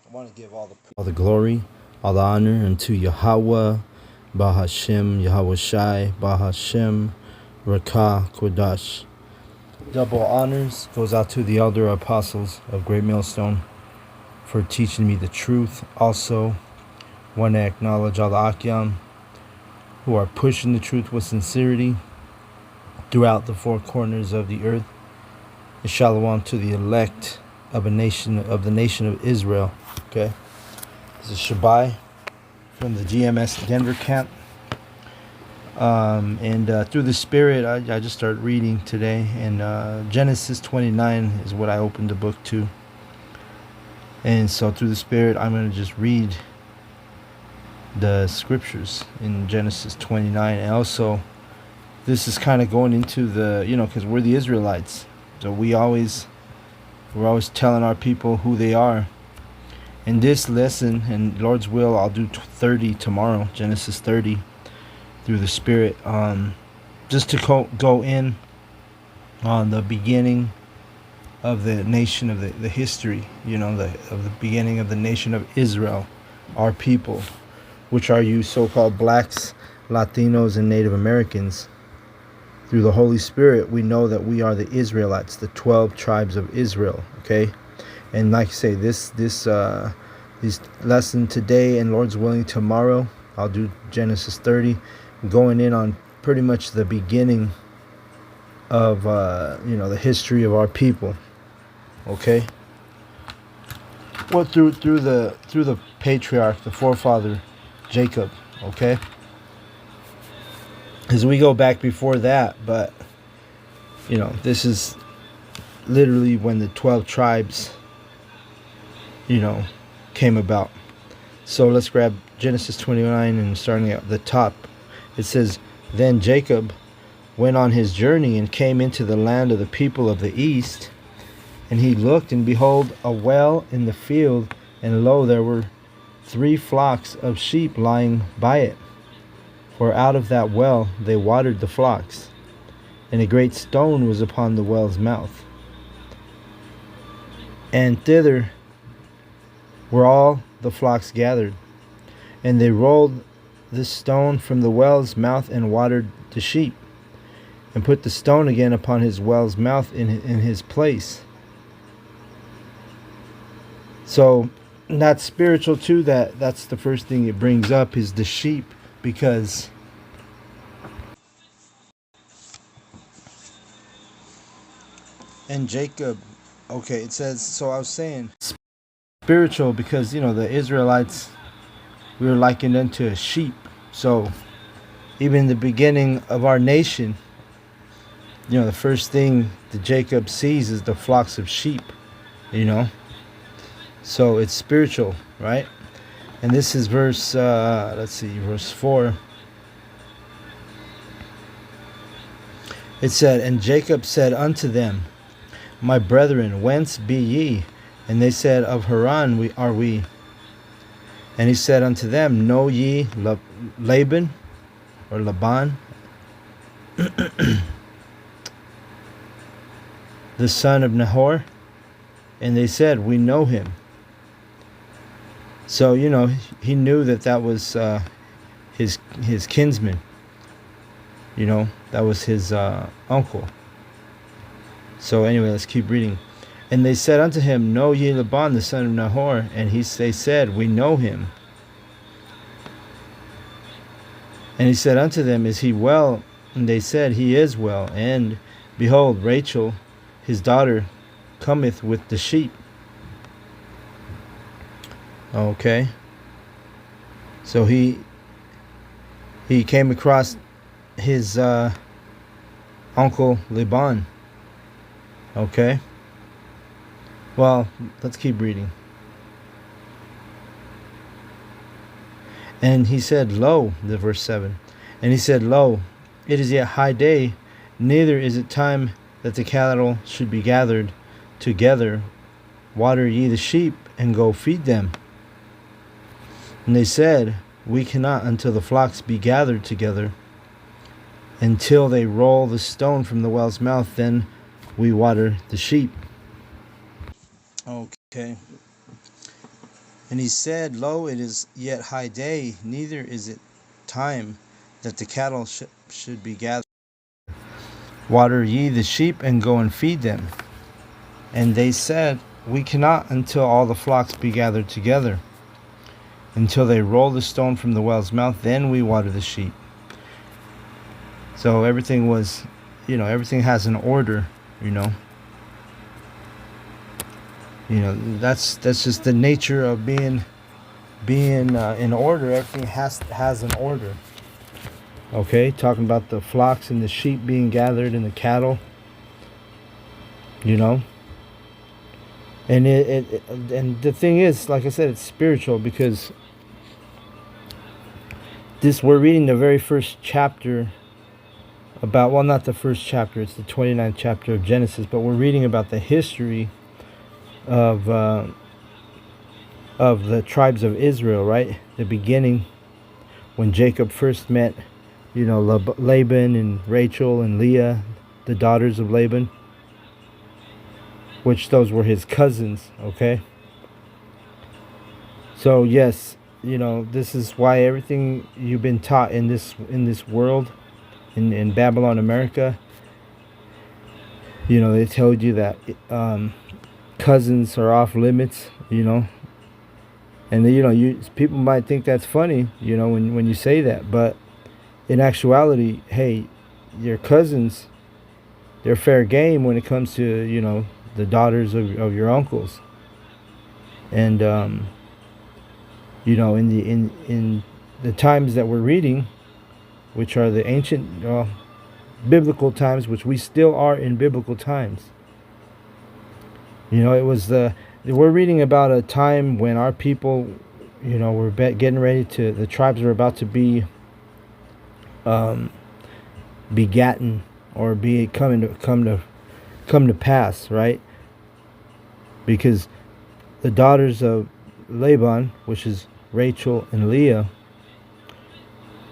I want to give all the glory, all the honor unto Yahweh, Bahashem, Yahweh Shai, Bahashem, Rakah, Kodash. Double honors goes out to the elder apostles of Great Millstone for teaching me the truth. Also, want to acknowledge all the Akyam who are pushing the truth with sincerity throughout the four corners of the earth. And shalom to the elect of the nation of Israel. Okay, this is Shabai from the GMS Denver camp. And through the Spirit, I just started reading today, and Genesis 29 is what I opened the book to. And so through the Spirit, I'm going to just read the scriptures in Genesis 29. And also, this is kind of going into the, because we're the Israelites. So we're always telling our people who they are. In this lesson, and Lord's will, I'll do 30 tomorrow, Genesis 30, through the Spirit, just to go in on the beginning of the nation, of the history, of the beginning of the nation of Israel, our people, which are you so-called blacks, Latinos, and Native Americans. Through the Holy Spirit, we know that we are the Israelites, the 12 tribes of Israel, okay? And like I say, this lesson today, and Lord's willing tomorrow, I'll do Genesis 30, going in on pretty much the beginning of, the history of our people, okay? Well, through the patriarch, the forefather, Jacob, okay? As we go back before that, but this is literally when the 12 tribes came about. So let's grab Genesis 29 and starting at the top. It says, "Then Jacob went on his journey and came into the land of the people of the east, and he looked, and behold, a well in the field, and lo, there were 3 flocks of sheep lying by it. For out of that well they watered the flocks, and a great stone was upon the well's mouth. And thither were all the flocks gathered, and they rolled the stone from the well's mouth and watered the sheep, and put the stone again upon his well's mouth in his place." So that's spiritual too. That's the first thing it brings up is the sheep. Because and Jacob, okay, it says, so I was saying spiritual because the Israelites, we were likened unto a sheep. So even in the beginning of our nation, the first thing that Jacob sees is the flocks of sheep, so it's spiritual, right? And this is verse, verse 4. It said, "And Jacob said unto them, My brethren, whence be ye? And they said, Of Haran are we. And he said unto them, Know ye Laban, or Laban, the son of Nahor? And they said, We know him." So, he knew that was his kinsman. That was his uncle. So anyway, let's keep reading. "And they said unto him, Know ye Laban, the son of Nahor? And they said, We know him. And he said unto them, Is he well? And they said, He is well. And behold, Rachel, his daughter, cometh with the sheep." Okay. So he came across his uncle Laban. Okay. Well, let's keep reading. "And he said, Lo," the verse 7. "And he said, Lo, it is yet high day, neither is it time that the cattle should be gathered together. Water ye the sheep, and go feed them. And they said, We cannot until the flocks be gathered together. Until they roll the stone from the well's mouth, then we water the sheep." Okay. And he said, Lo, it is yet high day, neither is it time that the cattle should be gathered. Water ye the sheep, and go and feed them. And they said, We cannot until all the flocks be gathered together. Until they roll the stone from the well's mouth, then we water the sheep. So everything was, everything has an order, you know. That's just the nature of being in order. Everything has an order. Okay, talking about the flocks and the sheep being gathered and the cattle. And and the thing is, like I said, it's spiritual, because we're reading the very first chapter about, well, not the first chapter, it's the 29th chapter of Genesis, but we're reading about the history of the tribes of Israel, right? The beginning, when Jacob first met, Laban and Rachel and Leah, the daughters of Laban, which those were his cousins, okay? So yes, this is why everything you've been taught in this world, in Babylon, America, they told you that cousins are off limits, and people might think that's funny, when you say that, but in actuality, hey, your cousins, they're fair game when it comes to the daughters of your uncles. And in the times that we're reading, which are the ancient biblical times, which we still are in biblical times. It was we're reading about a time when our people, were getting ready to, the tribes were about to be begotten, or come to pass, right? Because the daughters of Laban, which is Rachel and Leah,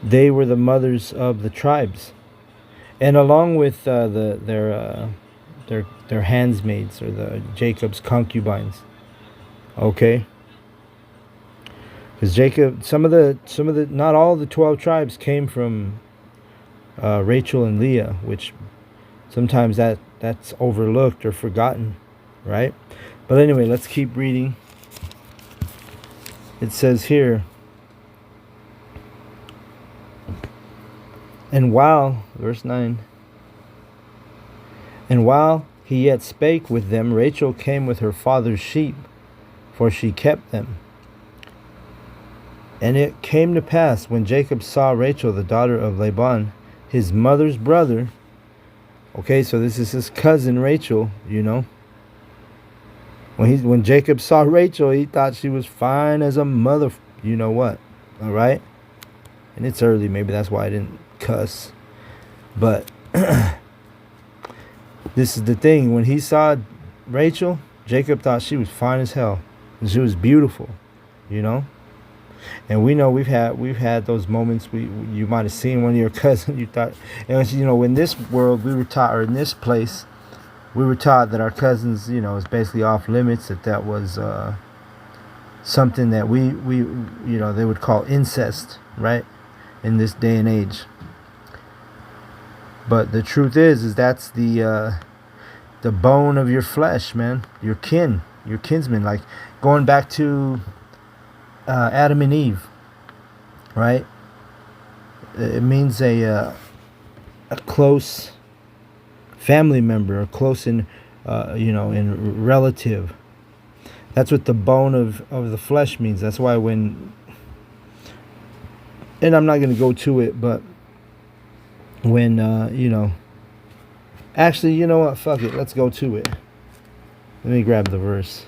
they were the mothers of the tribes, and along with their handsmaids, or the Jacob's concubines. Okay, because Jacob, some of the not all the 12 tribes came from Rachel and Leah, which sometimes that's overlooked or forgotten, right? But anyway, let's keep reading. It says here, and while, verse 9, and while he yet spake with them, Rachel came with her father's sheep, for she kept them. And it came to pass, when Jacob saw Rachel, the daughter of Laban, his mother's brother. Okay, so this is his cousin Rachel, When Jacob saw Rachel, he thought she was fine as a mother, what, all right? And it's early, maybe that's why I didn't cuss. But this is the thing. When he saw Rachel, Jacob thought she was fine as hell. And she was beautiful, And we know we've had those moments. You might have seen one of your cousins. You thought, in this world we were taught, or in this place, we were taught that our cousins, is basically off limits. That was something that we they would call incest, right? In this day and age. But the truth is that's the bone of your flesh, man. Your kinsman. Like going back to Adam and Eve, right? It means a close family member, a close in relative. That's what the bone of the flesh means. That's why and I'm not going to go to it, but when actually, you know what? Fuck it. Let's go to it. Let me grab the verse.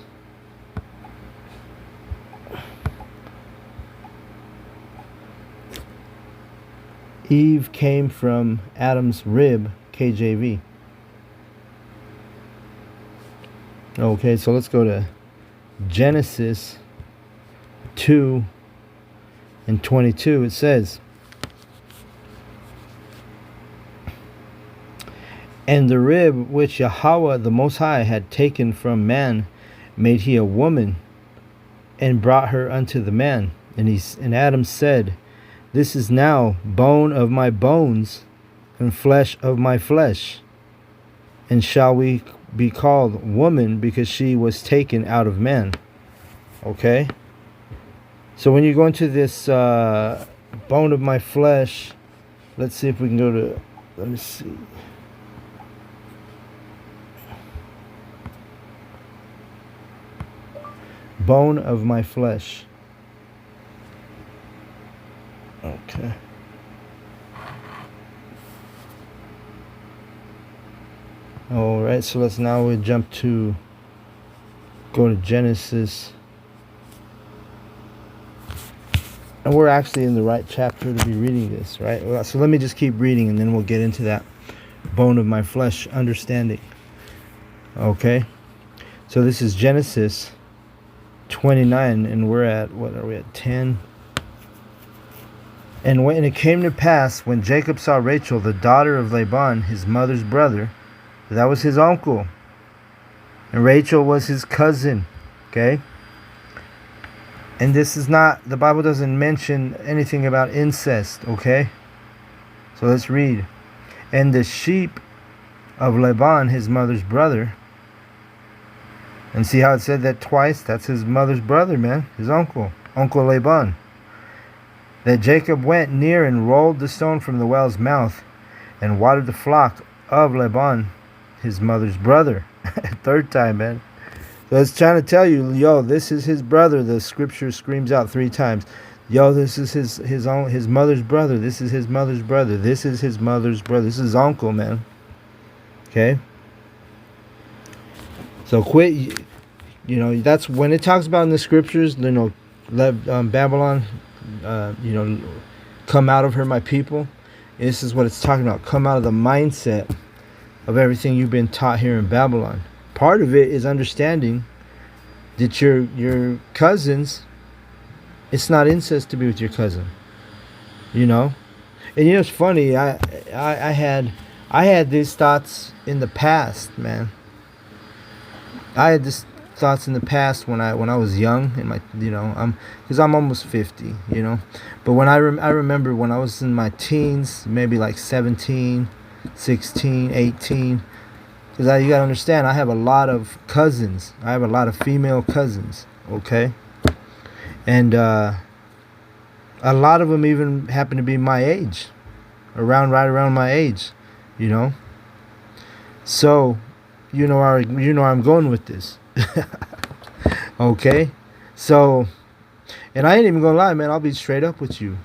Eve came from Adam's rib, KJV. Okay, so let's go to Genesis 2 and 22. It says, and the rib which Yahweh the Most High had taken from man made he a woman and brought her unto the man. And Adam said, This is now bone of my bones and flesh of my flesh. And shall we be called woman because she was taken out of man? Okay? So when you go into this bone of my flesh, let's see if we can go to, let me see. Bone of my flesh. Okay. All right, so let's now jump to, go to Genesis. And we're actually in the right chapter to be reading this, right? So let me just keep reading and then we'll get into that bone of my flesh understanding. Okay? So this is Genesis 29 and we're at, what are we at, 10? And when it came to pass, when Jacob saw Rachel, the daughter of Laban, his mother's brother, that was his uncle, and Rachel was his cousin, okay? And this is not, the Bible doesn't mention anything about incest, okay? So let's read. And the sheep of Laban, his mother's brother, and see how it said that twice? That's his mother's brother, man, his uncle, Uncle Laban. That Jacob went near and rolled the stone from the well's mouth and watered the flock of Laban, his mother's brother. Third time, man. So it's trying to tell you, yo, this is his brother. The scripture screams out 3 times. Yo, this is his mother's brother. This is his mother's brother. This is his mother's brother. This is his uncle, man. Okay? So quit, you know, that's when it talks about in the scriptures, you know, let Babylon, you know, come out of her, my people. This is what it's talking about. Come out of the mindset of everything you've been taught here in Babylon. Part of it is understanding that your cousins, it's not incest to be with your cousin, you know. And you know it's funny, I had these thoughts in the past, man. I had these thoughts in the past when I was young, in my, you know, because I'm almost 50, you know. But when I remember when I was in my teens, maybe like 17, 16, 18, because you gotta understand, I have a lot of cousins. I have a lot of female cousins, okay? And a lot of them even happen to be my age, right around my age, you know. So, you know where I'm going with this. Okay? So, and I ain't even gonna lie, man, I'll be straight up with you.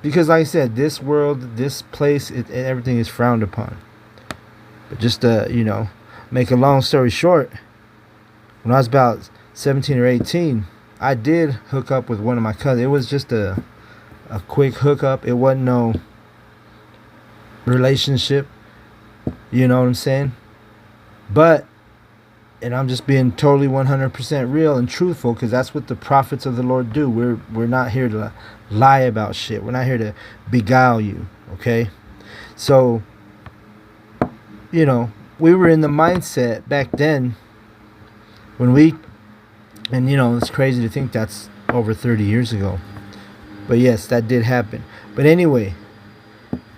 Because like I said, this world, this place, everything is frowned upon. But just to, you know, make a long story short, when I was about 17 or 18, I did hook up with one of my cousins. It was just a quick hookup. It wasn't no relationship. You know what I'm saying? But, and I'm just being totally 100% real and truthful, because that's what the prophets of the Lord do. We're not here to lie about shit. We're not here to beguile you, okay? So, you know, we were in the mindset back then when and you know, it's crazy to think that's over 30 years ago. But yes, that did happen. But anyway,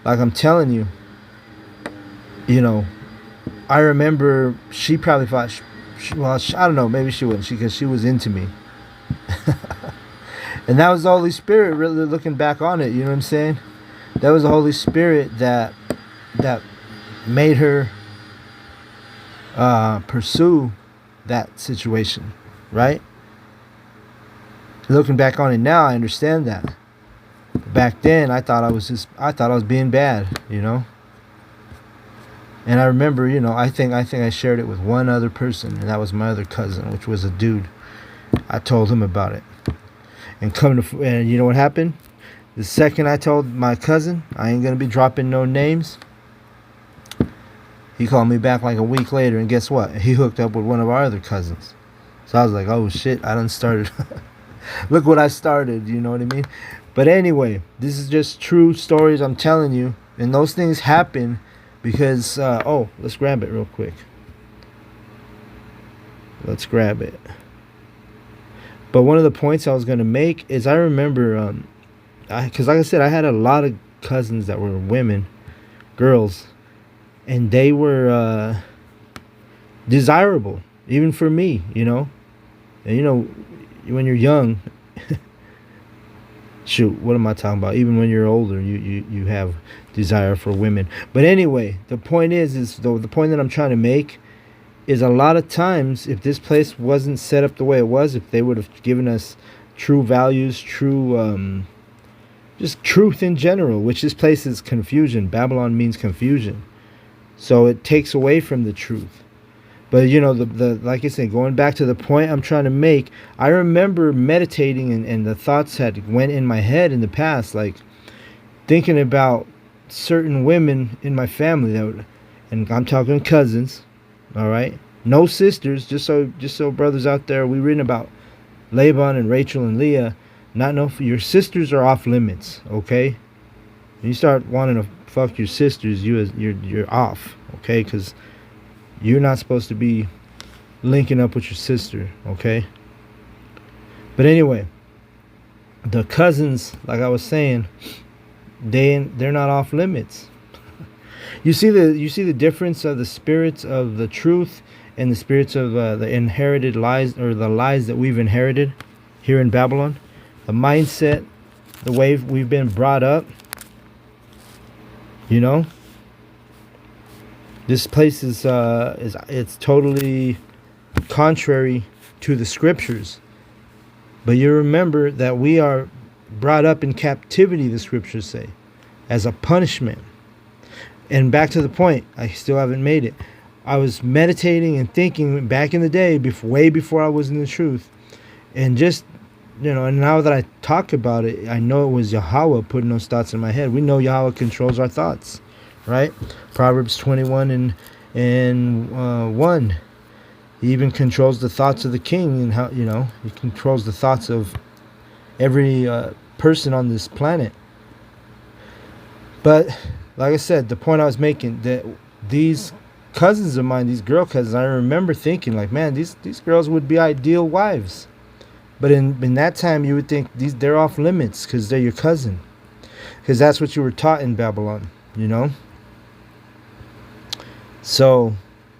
like I'm telling you, you know, I remember she probably thought, I don't know, maybe she wouldn't, because she was into me. And that was the Holy Spirit, really looking back on it, you know what I'm saying? That was the Holy Spirit that made her pursue that situation, right? Looking back on it now, I understand that. Back then, I thought I was being bad, you know. And I remember, you know, I think I shared it with one other person, and that was my other cousin, which was a dude. I told him about it, and you know what happened? The second I told my cousin, I ain't gonna be dropping no names, he called me back like a week later, and guess what? He hooked up with one of our other cousins. So I was like, oh shit, I done started. Look what I started, you know what I mean? But anyway, this is just true stories I'm telling you, and those things happen because, let's grab it real quick. Let's grab it. But one of the points I was going to make is I remember, because like I said, I had a lot of cousins that were women, girls, and they were desirable, even for me, you know. And you know, when you're young, shoot, what am I talking about? Even when you're older, you have desire for women. But anyway, the point is the point that I'm trying to make is a lot of times, if this place wasn't set up the way it was, if they would have given us true values, true just truth in general, which this place is confusion. Babylon means confusion, so it takes away from the truth. But you know, the like I said, going back to the point I'm trying to make, I remember meditating, and the thoughts had went in my head in the past, like thinking about certain women in my family that would, and I'm talking cousins, all right, no sisters, just so brothers out there, we reading about Laban and Rachel and Leah, not know your sisters are off limits, okay? When you start wanting to fuck your sisters, you're off, okay? Because you're not supposed to be linking up with your sister, okay? But anyway, the cousins, like I was saying, they're not off limits. You see the difference of the spirits of the truth and the spirits of the inherited lies, or the lies that we've inherited here in Babylon. The mindset, the way we've been brought up. You know, this place is it's totally contrary to the scriptures. But you remember that we are brought up in captivity, the scriptures say, as a punishment. And back to the point, I still haven't made it. I was meditating and thinking back in the day, way before I was in the truth. And just, you know, and now that I talk about it, I know it was Yahweh putting those thoughts in my head. We know Yahweh controls our thoughts, right? Proverbs 21 and 1. He even controls the thoughts of the king, and how, you know, he controls the thoughts of every person on this planet. But like I said, the point I was making, that these cousins of mine, these girl cousins, I remember thinking like, man, these girls would be ideal wives. But in that time, you would think they're off limits because they're your cousin, because that's what you were taught in Babylon, you know. So,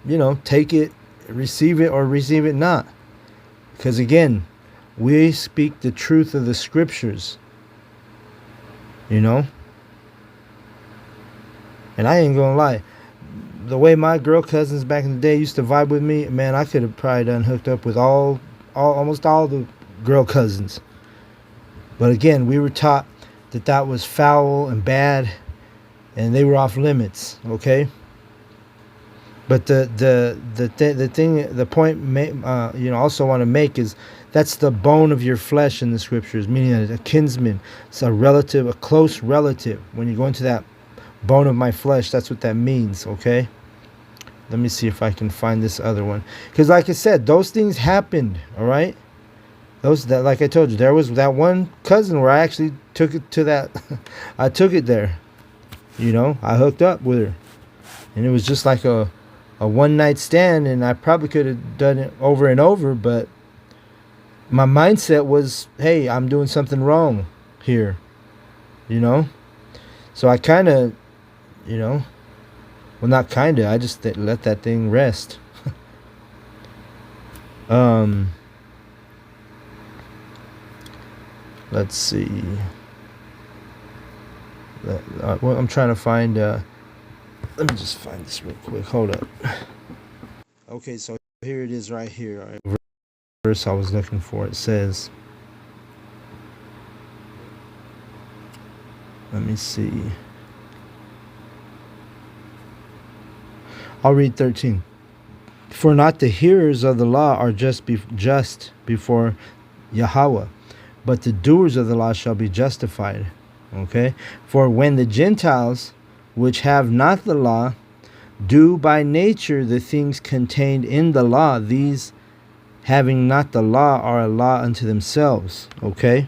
you know, take it, receive it, or receive it not. Because again, we speak the truth of the scriptures, you know. And I ain't gonna lie, the way my girl cousins back in the day used to vibe with me, man, I could have probably done hooked up with almost all the girl cousins. But again, we were taught that was foul and bad, and they were off limits, okay? But the point, you know, also want to make is that's the bone of your flesh in the scriptures, meaning a kinsman, it's a relative, a close relative. When you go into that bone of my flesh, that's what that means, okay? Let me see if I can find this other one, because like I said, those things happened, all right? Those that, like I told you, there was that one cousin where I actually took it to that I took it there, you know. I hooked up with her, and it was just like a one night stand, and I probably could have done it over and over, but my mindset was, hey, I'm doing something wrong here, you know. So I kind of, you know, well, not kind of, I just let that thing rest. Let's see. Well, I'm trying to find, let me just find this real quick. Hold up. Okay, so here it is right here. All right. Verse I was looking for. It says, let me see. I'll read 13. For not the hearers of the law are just before Yahweh, but the doers of the law shall be justified. Okay? For when the Gentiles, which have not the law, do by nature the things contained in the law, these having not the law are a law unto themselves. Okay?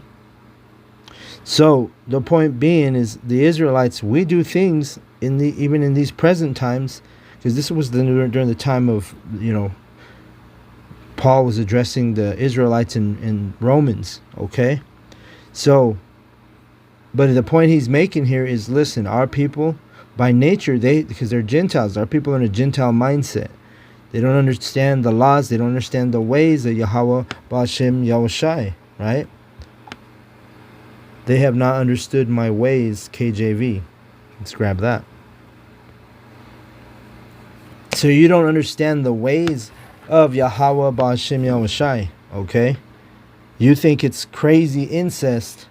So the point being is, the Israelites, we do things even in these present times, because this was during the time of, you know, Paul was addressing the Israelites in Romans. Okay, so, but the point he's making here is, listen, our people, by nature, because they're Gentiles, our people are in a Gentile mindset. They don't understand the laws. They don't understand the ways of Yahweh, Ba'ashem, Yahushai, right? They have not understood my ways, KJV. Let's grab that. So you don't understand the ways of Yahweh, Ba'ashem, Yahushai, okay? You think it's crazy incest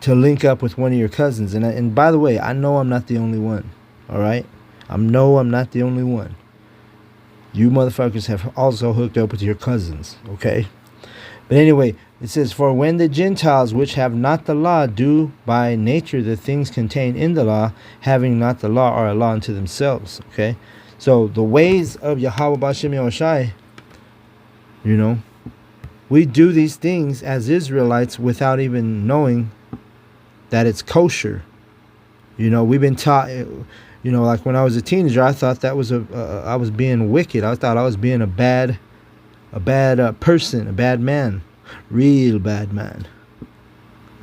to link up with one of your cousins. And by the way, I know I'm not the only one, all right? I'm not the only one. You motherfuckers have also hooked up with your cousins, okay? But anyway, it says, for when the Gentiles which have not the law do by nature the things contained in the law, having not the law, are a law unto themselves, okay? So the ways of Yahweh Ba'ashem Yahushai, you know, we do these things as Israelites without even knowing that it's kosher. You know, we've been taught, you know, like when I was a teenager, I thought that was I was being wicked. I thought I was being a bad person, a bad man, real bad man.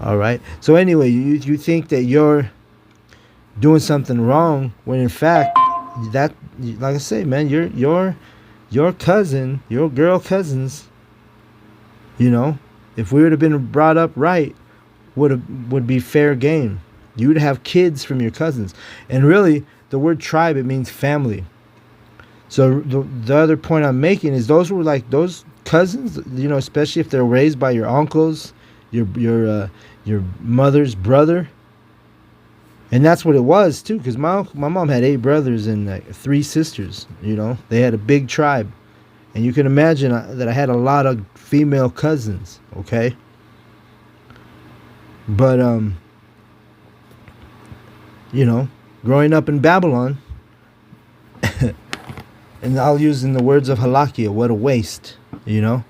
All right. So anyway, you think that you're doing something wrong when in fact that, like I say, man, your cousin, your girl cousins, you know, if we would have been brought up right, would be fair game. You would have kids from your cousins. And really, the word tribe, it means family. So the other point I'm making is those were like those cousins, you know, especially if they're raised by your uncles, your mother's brother. And that's what it was too, because my mom had 8 brothers and 3 sisters. You know, they had a big tribe, and you can imagine that I had a lot of female cousins. Okay, but you know, growing up in Babylon, and I'll use in the words of Halakia, what a waste. You know,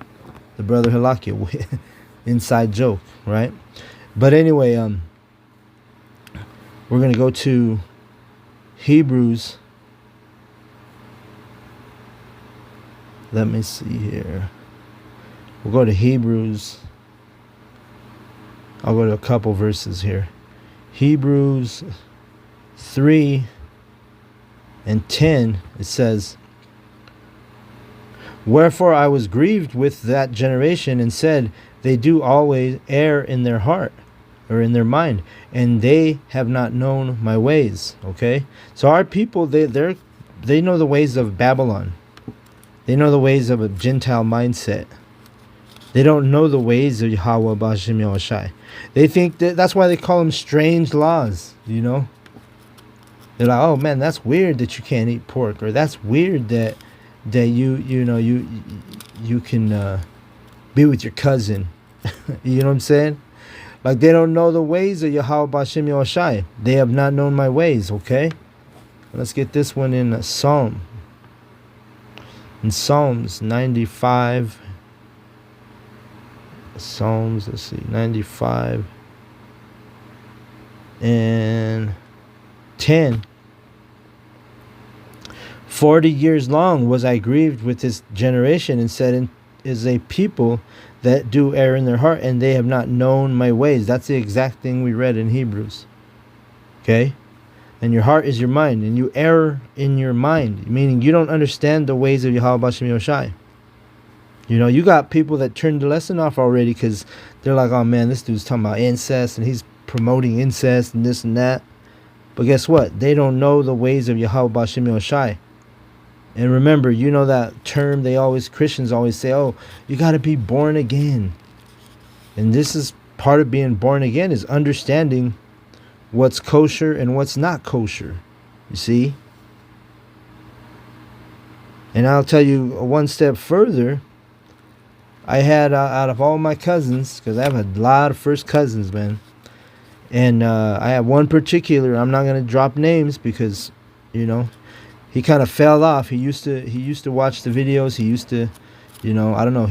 the brother Halakia, inside joke, right? But anyway, we're going to go to Hebrews. Let me see here. We'll go to Hebrews. I'll go to a couple verses here. Hebrews 3 and 10, it says, wherefore I was grieved with that generation and said, they do always err in their heart, or in their mind, and they have not known my ways. Okay, so our people, they know the ways of Babylon. They know the ways of a Gentile mindset. They don't know the ways of Yahweh Ba'ashem Yahushai. They think that's why they call them strange laws. You know, they're like, oh man, that's weird that you can't eat pork, or that's weird that you can be with your cousin. You know what I'm saying? Like, they don't know the ways of Yahweh Ba'ashem Yahushai. They have not known my ways, okay? Let's get this one in Psalm. In Psalms 95. Psalms, let's see, 95 and 10. 40 years long was I grieved with this generation, and said, is a people that do err in their heart, and they have not known my ways. That's the exact thing we read in Hebrews. Okay? And your heart is your mind, and you err in your mind, meaning you don't understand the ways of Yahweh Ba'ashem Yahushai. You know, you got people that turned the lesson off already because they're like, oh man, this dude's talking about incest, and he's promoting incest and this and that. But guess what? They don't know the ways of Yahweh Ba'ashem Yahushai. And remember, you know that term Christians always say, oh, you got to be born again. And this is part of being born again, is understanding what's kosher and what's not kosher. You see? And I'll tell you one step further. I had, out of all my cousins, because I have a lot of first cousins, man. And I have one particular, I'm not going to drop names because, you know, he kind of fell off. He used to watch the videos. He used to, you know, I don't know.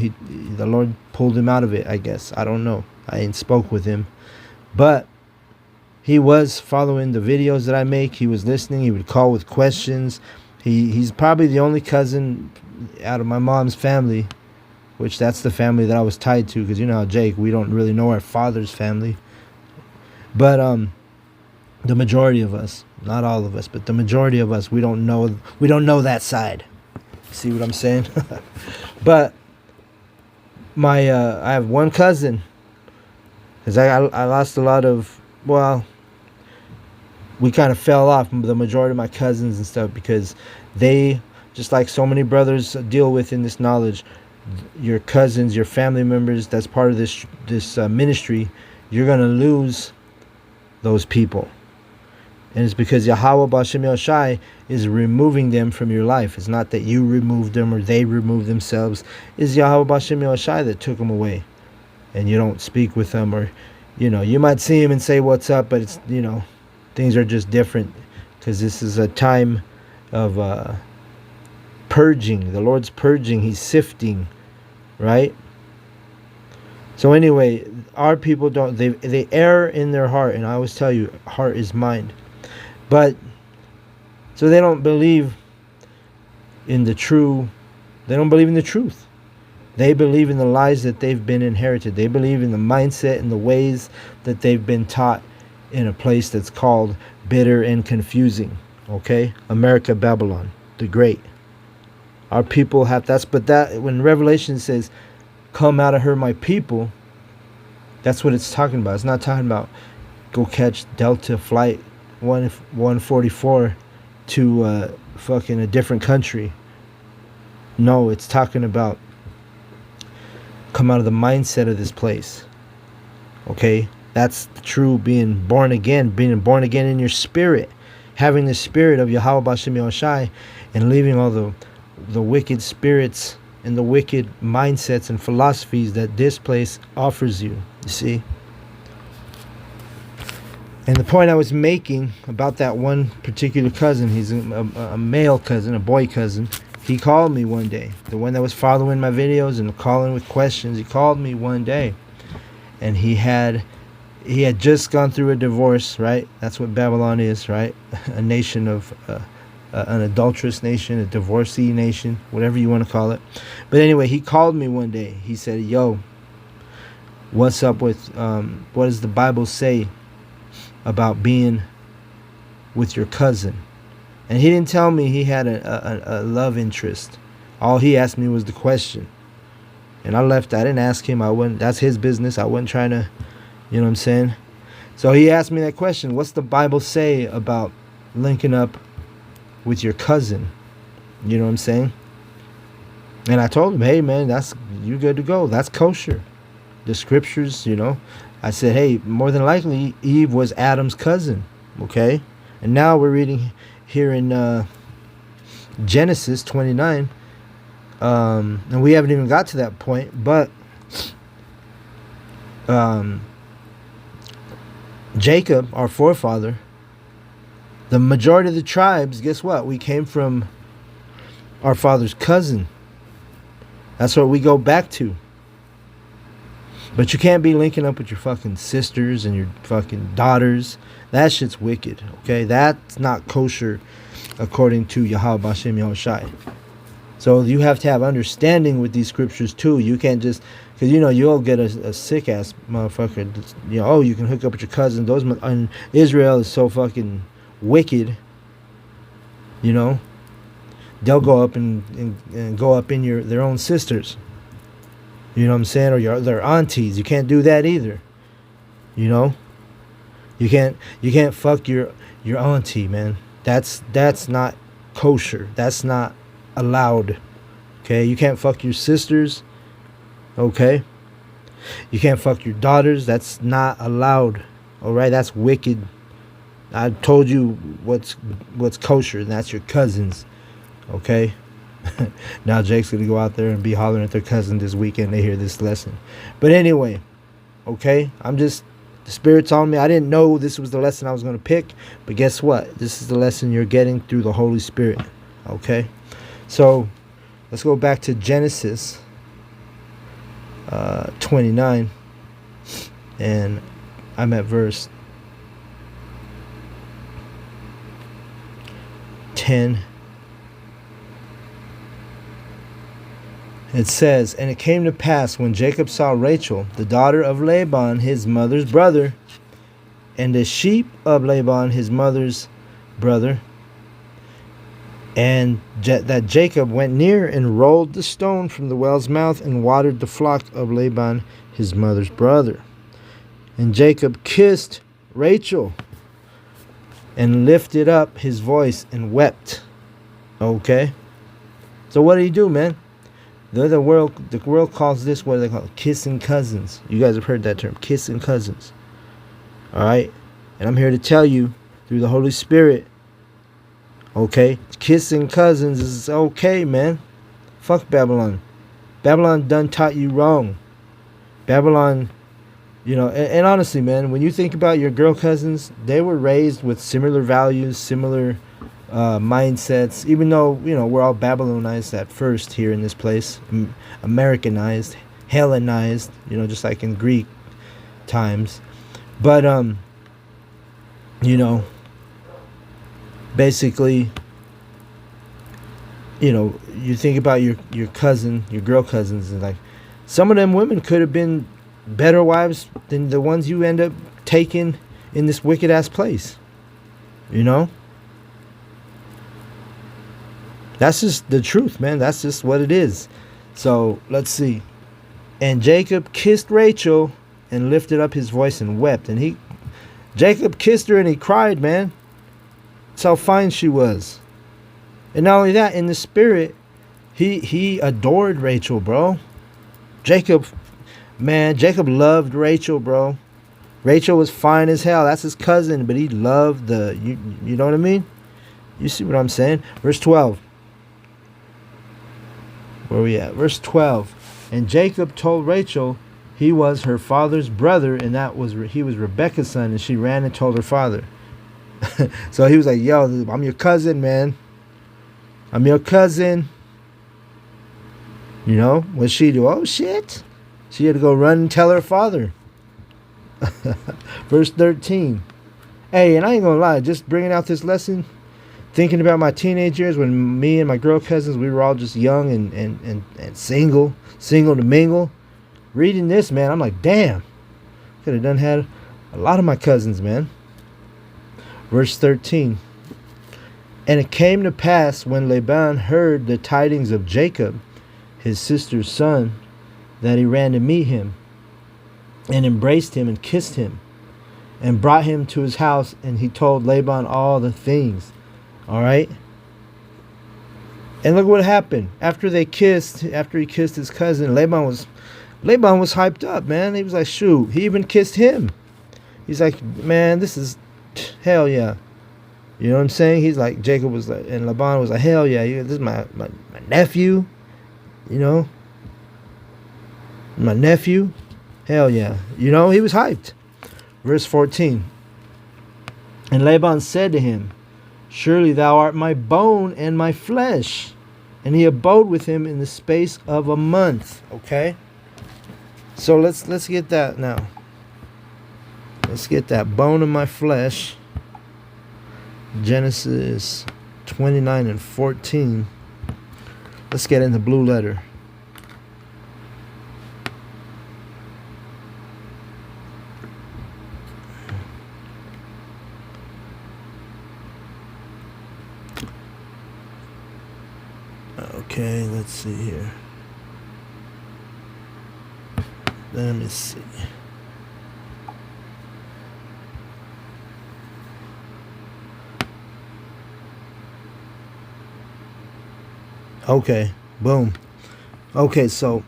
The Lord pulled him out of it, I guess. I don't know. I ain't spoke with him. But he was following the videos that I make. He was listening. He would call with questions. He's probably the only cousin out of my mom's family which that's the family that I was tied to, because you know how Jake, we don't really know our father's family. But the majority of us, not all of us, but the majority of us, we don't know that side. See what I'm saying? But my I have one cousin, because I lost a lot of, well, we kind of fell off, the majority of my cousins and stuff, because they, just like so many brothers deal with in this knowledge, your cousins, your family members that's part of this ministry, you're gonna lose those people. And it's because Yahweh B'Shem Yahushai is removing them from your life. It's not that you removed them or they removed themselves. It's Yahweh B'Shem Yahushai that took them away. And you don't speak with them, or, you know, you might see them and say what's up, but it's, you know, things are just different, because this is a time of purging. The Lord's purging. He's sifting, right? So anyway, our people don't, they err in their heart, and I always tell you, heart is mind. But so they don't believe in the true, they don't believe in the truth. They believe in the lies that they've been inherited. They believe in the mindset and the ways that they've been taught in a place that's called bitter and confusing. Okay? America, Babylon, the great. Our people have, when Revelation says, come out of her, my people, that's what it's talking about. It's not talking about go catch Delta flight 144 to fucking a different country. No, it's talking about come out of the mindset of this place. Okay? That's the true being born again in your spirit, having the spirit of Yahweh B'Shem Yahushai, and leaving all the wicked spirits and the wicked mindsets and philosophies that this place offers you. You see? And the point I was making about that one particular cousin, he's a male cousin, a boy cousin. He called me one day, the one that was following my videos and calling with questions. He called me one day, and he had just gone through a divorce, right? That's what Babylon is, right? A nation of, an adulterous nation, a divorcee nation, whatever you want to call it. But anyway, he called me one day. He said, yo, what's up with, what does the Bible say about being with your cousin? And he didn't tell me he had a love interest. All he asked me was the question. And I left. I didn't ask him. That's his business. I wasn't trying to, you know what I'm saying? So he asked me that question. What's the Bible say about linking up with your cousin? You know what I'm saying? And I told him, hey man, you good to go. That's kosher. The scriptures, you know. I said, hey, more than likely Eve was Adam's cousin. Okay? And now we're reading here in Genesis 29. And we haven't even got to that point, but Jacob, our forefather, the majority of the tribes, guess what? We came from our father's cousin. That's what we go back to. But you can't be linking up with your fucking sisters and your fucking daughters. That shit's wicked, okay? That's not kosher according to Yahweh B'Shem Yahushai. So you have to have understanding with these scriptures too. You can't just, because you know you'll get a sick ass motherfucker. You know, oh, you can hook up with your cousin. And Israel is so fucking wicked. You know, they'll go up and go up in their own sisters. You know what I'm saying? Or their aunties. You can't do that either. You know, you can't fuck your auntie, man. That's not kosher. That's not allowed. Okay, you can't fuck your sisters. Okay, you can't fuck your daughters. That's not allowed. All right, that's wicked. I told you what's kosher, and that's your cousins. Okay. Now Jake's gonna go out there and be hollering at their cousin this weekend. They hear this lesson. But anyway, okay, the Spirit's on me. I didn't know this was the lesson I was gonna pick, but guess what? This is the lesson you're getting through the Holy Spirit. Okay, so let's go back to Genesis 29, and I'm at verse 10. It says, and it came to pass when Jacob saw Rachel, the daughter of Laban, his mother's brother, and the sheep of Laban, his mother's brother, and that Jacob went near and rolled the stone from the well's mouth and watered the flock of Laban, his mother's brother. And Jacob kissed Rachel and lifted up his voice and wept. Okay? So what did he do, man? The world calls this, what do they call it? Kissing cousins. You guys have heard that term, kissing cousins. Alright? And I'm here to tell you, through the Holy Spirit, okay, kissing cousins is okay, man. Fuck Babylon. Babylon done taught you wrong. Babylon, and honestly, man, when you think about your girl cousins, they were raised with similar values, similar mindsets, even though, we're all Babylonized at first here in this place, Americanized, Hellenized, just like in Greek times. But, basically, you think about your cousin, your girl cousins, and like some of them women could have been better wives than the ones you end up taking in this wicked ass place. That's just the truth, man. That's just what it is. So let's see. And Jacob kissed Rachel and lifted up his voice and wept. And Jacob kissed her and he cried, man. That's how fine she was. And not only that, in the spirit, he adored Rachel, bro. Jacob loved Rachel, bro. Rachel was fine as hell. That's his cousin, but he loved you know what I mean? You see what I'm saying? Verse 12. Where we at? Verse 12. And Jacob told Rachel he was her father's brother, and he was Rebekah's son, and she ran and told her father. So he was like, yo, I'm your cousin, man. I'm your cousin. What'd she do? Oh, shit. She had to go run and tell her father. Verse 13. Hey, and I ain't gonna lie, just bringing out this lesson, thinking about my teenage years when me and my girl cousins, we were all just young and single to mingle. Reading this, man, I'm like, damn. Could have done had a lot of my cousins, man. Verse 13. And it came to pass when Laban heard the tidings of Jacob, his sister's son, that he ran to meet him and embraced him and kissed him and brought him to his house, and he told Laban all the things. All right? And look what happened. After he kissed his cousin, Laban was hyped up, man. He was like, shoot, he even kissed him. He's like, man, this is hell yeah. You know what I'm saying? He's like, Jacob was like, and Laban was like, hell yeah, this is my nephew. My nephew. Hell yeah. He was hyped. Verse 14. And Laban said to him, surely thou art my bone and my flesh. And he abode with him in the space of a month. Okay? So let's get that now. Let's get that bone of my flesh. Genesis 29 and 14. Let's get in the blue letter. Okay, let's see here. Let me see. Okay, boom. Okay, so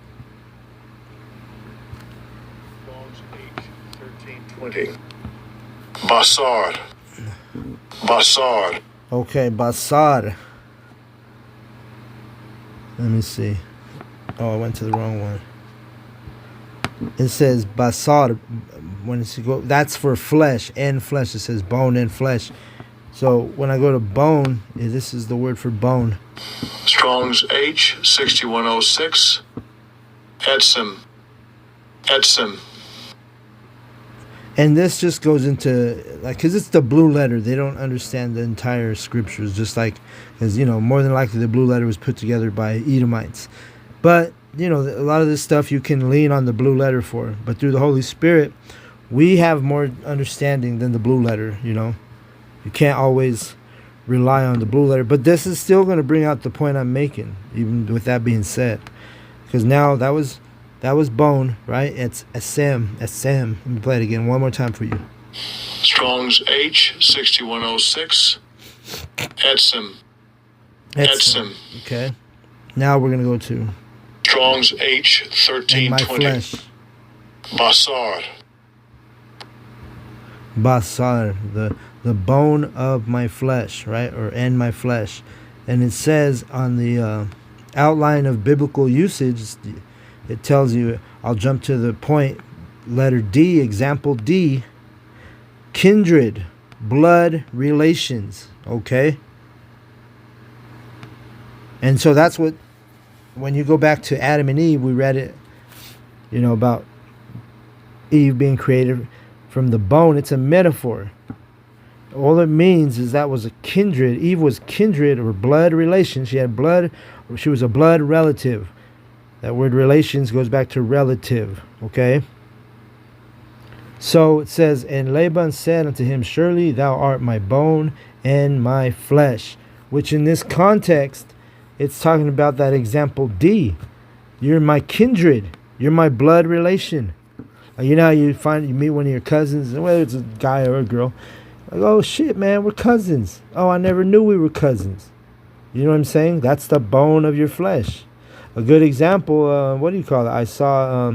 Basar. Okay, Basar. Let me see. Oh, I went to the wrong one. It says Basar. When it's that's for flesh and flesh. It says bone and flesh. So when I go to bone, this is the word for bone. Strong's H6106. Etzim. And this just goes into, like, because it's the blue letter. They don't understand the entire scriptures, just like, because, more than likely the blue letter was put together by Edomites. But a lot of this stuff you can lean on the blue letter for, but through the Holy Spirit, we have more understanding than the blue letter. You can't always rely on the blue letter, but this is still going to bring out the point I'm making, even with that being said, because now that was bone, right? It's Esem. Let me play it again one more time for you. Strong's H6106. Etzim. Okay. Now we're gonna go to Strong's in H1320. my flesh. Basar, the bone of my flesh, right? Or in my flesh. And it says on the outline of biblical usage, it tells you, I'll jump to the point, letter D, example D, kindred, blood relations, okay? And so that's what, when you go back to Adam and Eve, we read it, about Eve being created from the bone. It's a metaphor. All it means is that was a kindred. Eve was kindred or blood relation. She had blood, she was a blood relative. That word relations goes back to relative, okay? So it says, and Laban said unto him, surely thou art my bone and my flesh. Which in this context, it's talking about that example D. You're my kindred. You're my blood relation. You know how you meet one of your cousins, whether it's a guy or a girl, like, oh shit, man, we're cousins. Oh, I never knew we were cousins. You know what I'm saying? That's the bone of your flesh. A good example, what do you call it? I saw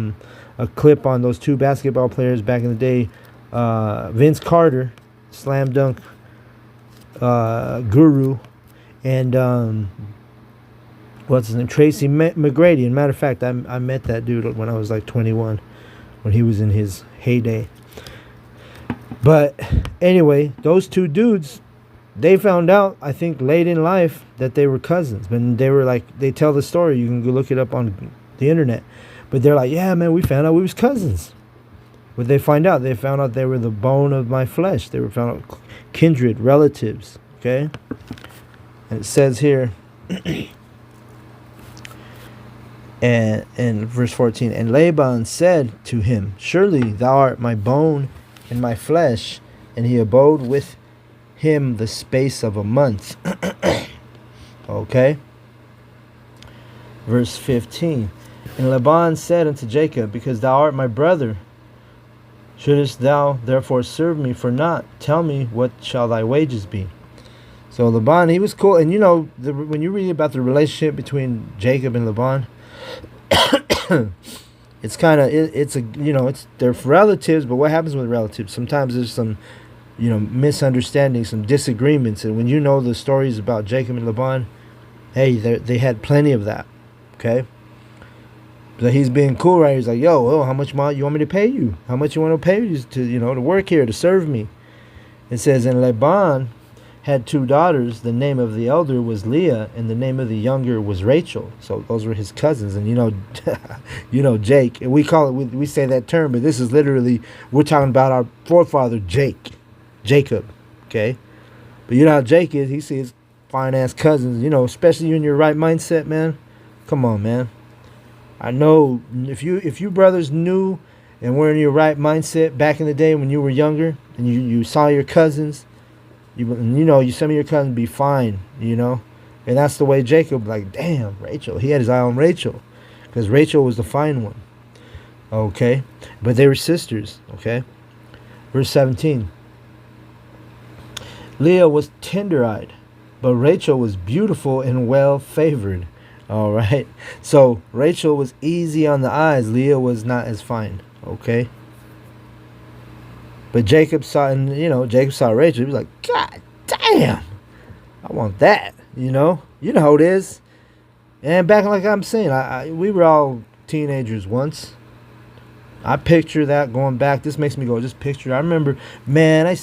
a clip on those two basketball players back in the day. Vince Carter, slam dunk guru, and what's his name? Tracy McGrady. And matter of fact, I met that dude when I was like 21, when he was in his heyday. But anyway, those two dudes, they found out, I think, late in life that they were cousins. But they were like, they tell the story. You can go look it up on the internet. But they're like, yeah, man, we found out we was cousins. What they find out? They found out they were the bone of my flesh. They were found out kindred, relatives. Okay? And it says here, and in verse 14, and Laban said to him, surely thou art my bone and my flesh. And he abode with him the space of a month. Okay? Verse 15. And Laban said unto Jacob, because thou art my brother, shouldest thou therefore serve me for naught? Tell me, what shall thy wages be? So Laban, he was cool. And when you read about the relationship between Jacob and Laban, it's kind of, they're relatives, but what happens with relatives? Sometimes there's some, misunderstandings, some disagreements. And when you know the stories about Jacob and Laban, hey, they had plenty of that, okay? But he's being cool, right? He's like, yo, how much you want me to pay you? How much you want to pay you to work here, to serve me? It says, and Laban had two daughters. The name of the elder was Leah, and the name of the younger was Rachel. So those were his cousins. And Jake. And we say that term, but this is literally, we're talking about our forefather Jacob. Okay, but you know how Jake is. He sees fine ass cousins. Especially you in your right mindset, man. Come on, man. I know if you brothers knew and were in your right mindset back in the day when you were younger, and you saw your cousins. Some of your cousins be fine, and that's the way Jacob, like, damn, Rachel. He had his eye on Rachel, because Rachel was the fine one. Okay, but they were sisters. Okay, verse 17. Leah was tender-eyed, but Rachel was beautiful and well favored. All right, so Rachel was easy on the eyes. Leah was not as fine. Okay. But Jacob saw Rachel. He was like, God damn, I want that. You know how it is. And back, like I'm saying, we were all teenagers once. I picture that going back. This makes me go, just picture. I remember, man, I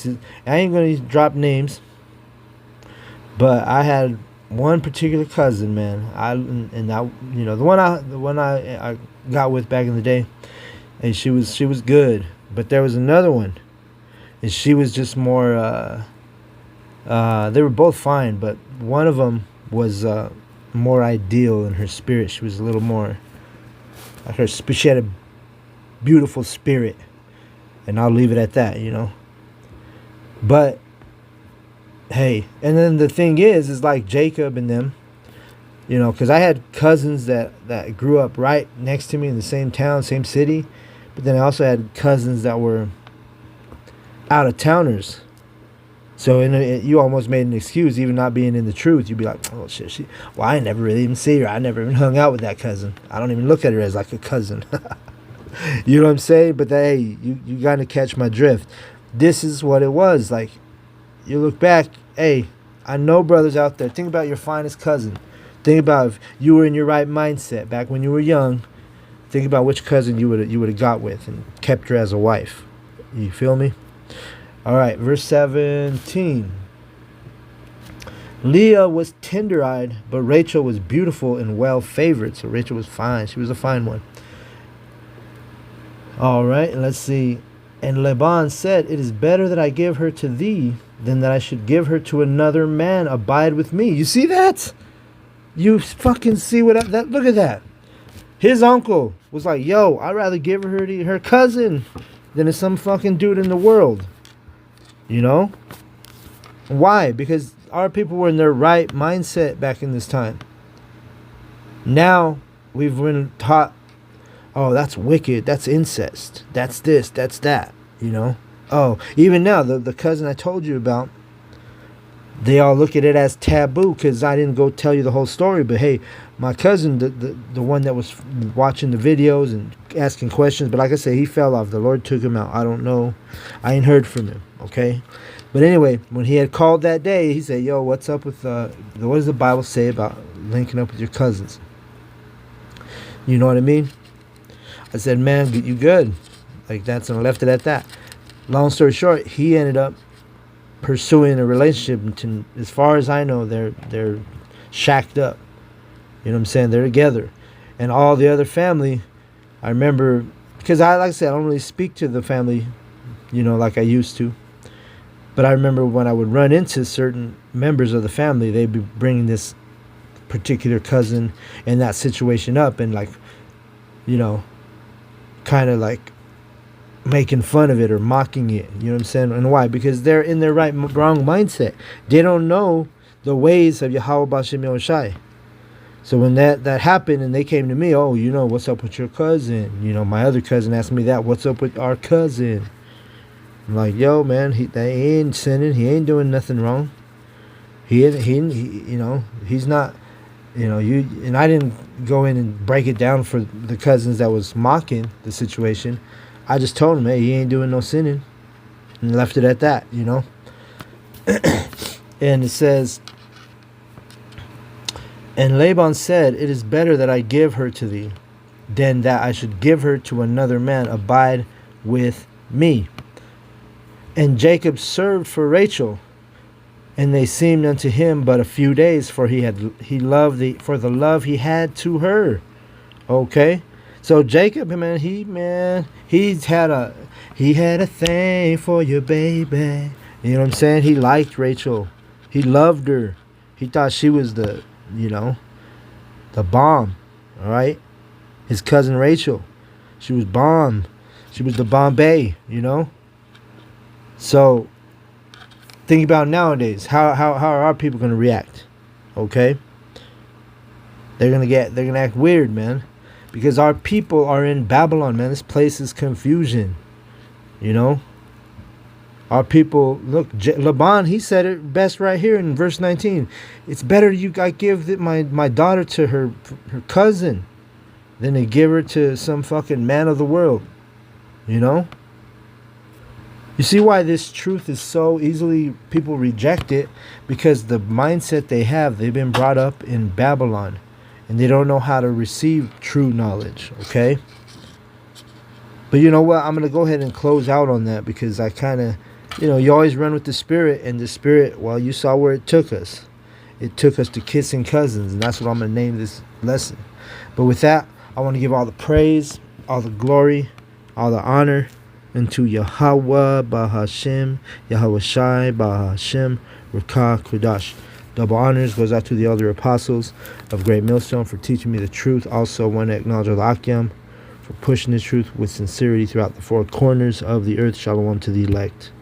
ain't going to drop names, but I had one particular cousin, man. The one I got with back in the day, and she was good. But there was another one, and she was just more. They were both fine, but one of them was more ideal in her spirit. She was a little more Like she had a beautiful spirit, and I'll leave it at that, you know. But hey, and then the thing is like Jacob and them, you know, because I had cousins that grew up right next to me in the same town, same city, but then I also had cousins that were out of towners. So you almost made an excuse, even not being in the truth. You'd be like, oh shit, well, I never really even see her. I never even hung out with that cousin. I don't even look at her as like a cousin. You know what I'm saying? But hey, you got to catch my drift. This is what it was. Like, you look back, hey, I know brothers out there. Think about your finest cousin. Think about if you were in your right mindset back when you were young. Think about which cousin you would have got with and kept her as a wife. You feel me? All right, verse 17. Leah was tender-eyed, but Rachel was beautiful and well-favored. So Rachel was fine. She was a fine one. All right, and let's see. And Laban said, it is better that I give her to thee than that I should give her to another man. Abide with me. You see that? You fucking see what that? Look at that. His uncle was like, yo, I'd rather give her to her cousin than to some fucking dude in the world. You know? Why? Because our people were in their right mindset back in this time. Now, we've been taught, oh, that's wicked, that's incest, that's this, that's that, you know? Oh, even now, the cousin I told you about, they all look at it as taboo because I didn't go tell you the whole story. But hey, my cousin, the one that was watching the videos and asking questions, but like I said, he fell off. The Lord took him out. I don't know. I ain't heard from him, okay? But anyway, when he had called that day, he said, yo, what's up with, what does the Bible say about linking up with your cousins? You know what I mean? I said, man, you good. Like, that's, and I left it at that. Long story short, he ended up pursuing a relationship until, as far as I know, they're shacked up. You know what I'm saying? They're together. And all the other family, I remember, because like I said, I don't really speak to the family, you know, like I used to. But I remember when I would run into certain members of the family, they'd be bringing this particular cousin and that situation up and, like, you know, kind of like making fun of it or mocking it. You know what I'm saying? And why? Because they're in their wrong mindset. They don't know the ways of Yahweh Bashem Yahushai. So when that happened and they came to me, oh, you know, what's up with your cousin? You know, my other cousin asked me that, what's up with our cousin? I'm like, yo, man, he ain't sinning. He ain't doing nothing wrong. He you know, he's not, you know, and I didn't go in and break it down for the cousins that was mocking the situation. I just told him, hey, he ain't doing no sinning, and left it at that, you know. And it says, and Laban said, it is better that I give her to thee than that I should give her to another man. Abide with me. And Jacob served for Rachel, and they seemed unto him but a few days, for he loved for the love he had to her. Okay, so Jacob, man, he had a thing for your baby. You know what I'm saying? He liked Rachel. He loved her. He thought she was the, you know, the bomb. All right, his cousin Rachel, she was bomb. She was the Bombay. You know. So, think about nowadays. How are our people going to react? Okay? They're gonna act weird, man. Because our people are in Babylon, man. This place is confusion. You know? Our people, look, Laban, he said it best right here in verse 19. It's better I give my daughter to her cousin than to give her to some fucking man of the world. You know? You see why this truth is so easily, people reject it? Because the mindset they have, they've been brought up in Babylon. And they don't know how to receive true knowledge, okay? But you know what? I'm going to go ahead and close out on that because I kind of, you know, you always run with the Spirit. And the Spirit, well, you saw where it took us. It took us to kissing cousins. And that's what I'm going to name this lesson. But with that, I want to give all the praise, all the glory, all the honor unto Yahweh Bahashem, Yahweh Shai Bahashem, Rakah Kudash. Double honors goes out to the elder apostles of Great Millstone for teaching me the truth. Also want to acknowledge Al Akyam, for pushing the truth with sincerity throughout the four corners of the earth. Shalom to the elect.